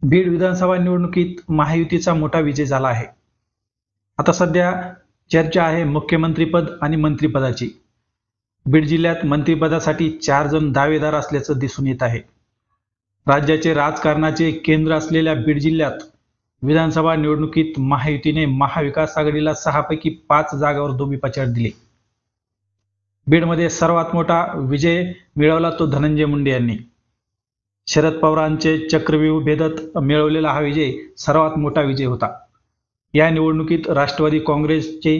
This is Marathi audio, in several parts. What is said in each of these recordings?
बीड विधानसभा निवडणुकीत महायुतीचा मोठा विजय झाला आहे. आता सध्या चर्चा आहे मुख्यमंत्रीपद आणि मंत्रिपदाची. बीड जिल्ह्यात मंत्रिपदासाठी 4 जण दावेदार असल्याचं दिसून येत आहे. राज्याचे राजकारणाचे केंद्र असलेल्या बीड जिल्ह्यात विधानसभा निवडणुकीत महायुतीने महाविकास आघाडीला 6 पैकी 5 जागांवर धोबीपछाड दिली. बीडमध्ये सर्वात मोठा विजय मिळवला तो धनंजय मुंडे यांनी. शरद पवारांचे चक्रव्यूह भेदत मिळवलेला हा विजय सर्वात मोठा विजय होता. या निवडणुकीत राष्ट्रवादी काँग्रेसचे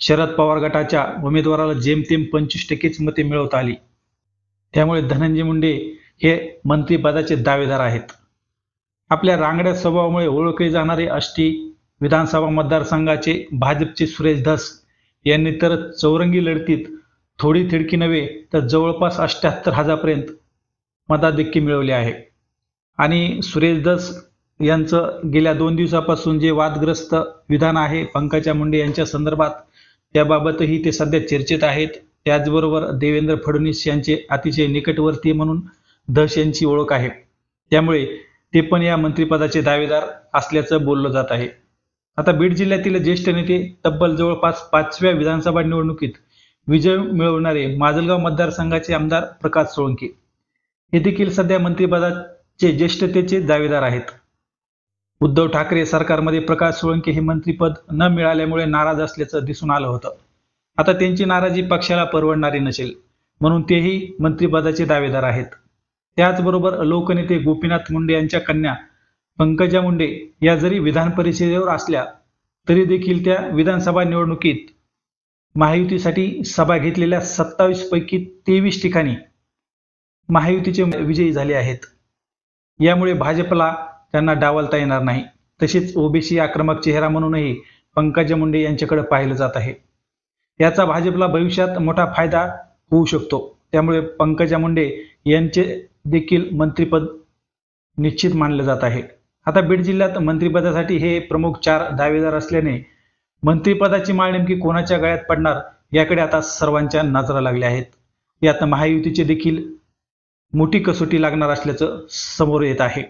शरद पवार गटाच्या उमेदवाराला जेमतेम 25% मते मिळवता आली. त्यामुळे धनंजय मुंडे हे मंत्रिपदाचे दावेदार आहेत. आपल्या रांगड्या स्वभावामुळे ओळखले जाणारे आष्टी विधानसभा मतदारसंघाचे भाजपचे सुरेश धस यांनी तर चौरंगी लढतीत थोडी थिडकी नव्हे तर जवळपास 78,000 पर्यंत मताधिक्य मिळवले आहे. आणि सुरेश धस यांचं गेल्या 2 दिवसापासून जे वादग्रस्त विधान आहे पंकजा मुंडे यांच्या संदर्भात, त्याबाबतही ते सध्या चर्चेत आहेत. त्याचबरोबर देवेंद्र फडणवीस यांचे अतिशय निकटवर्तीय म्हणून धस यांची ओळख आहे. त्यामुळे ते पण या मंत्रिपदाचे दावेदार असल्याचं बोललं जात आहे. आता बीड जिल्ह्यातील ज्येष्ठ नेते तब्बल जवळपास 5व्या विधानसभा निवडणुकीत विजय मिळवणारे माजलगाव मतदारसंघाचे आमदार प्रकाश सोळंके हे देखील सध्या मंत्रिपदाचे ज्येष्ठतेचे दावेदार आहेत. उद्धव ठाकरे सरकारमध्ये प्रकाश सोळंके हे मंत्रिपद न मिळाल्यामुळे नाराज असल्याचं दिसून आलं होतं. आता त्यांची नाराजी पक्षाला परवडणारी नसेल म्हणून तेही मंत्रिपदाचे दावेदार आहेत. त्याचबरोबर लोकनेते गोपीनाथ मुंडे यांच्या कन्या पंकजा मुंडे या जरी विधान परिषदेवर असल्या तरी देखील त्या विधानसभा निवडणुकीत महायुतीसाठी सभा घेतलेल्या 27 पैकी 23 ठिकाणी महायुतीचे विजयी झाले आहेत. यामुळे भाजपला त्यांना डावलता येणार नाही. तसेच ओबीसी आक्रमक चेहरा म्हणूनही पंकजा मुंडे यांच्याकडे पाहिलं जात आहे. याचा भाजपला भविष्यात मोठा फायदा होऊ शकतो. त्यामुळे पंकजा मुंडे यांचे देखील मंत्रिपद निश्चित मानलं जात आहे. आता बीड जिल्ह्यात मंत्रिपदासाठी हे प्रमुख 4 दावेदार असल्याने मंत्रिपदाची माळ नेमकी कोणाच्या गळ्यात पडणार याकडे आता सर्वांच्या नजरा लागल्या आहेत. यात महायुतीचे देखील मोठी कसोटी लागणार असल्याचं समोर येत आहे.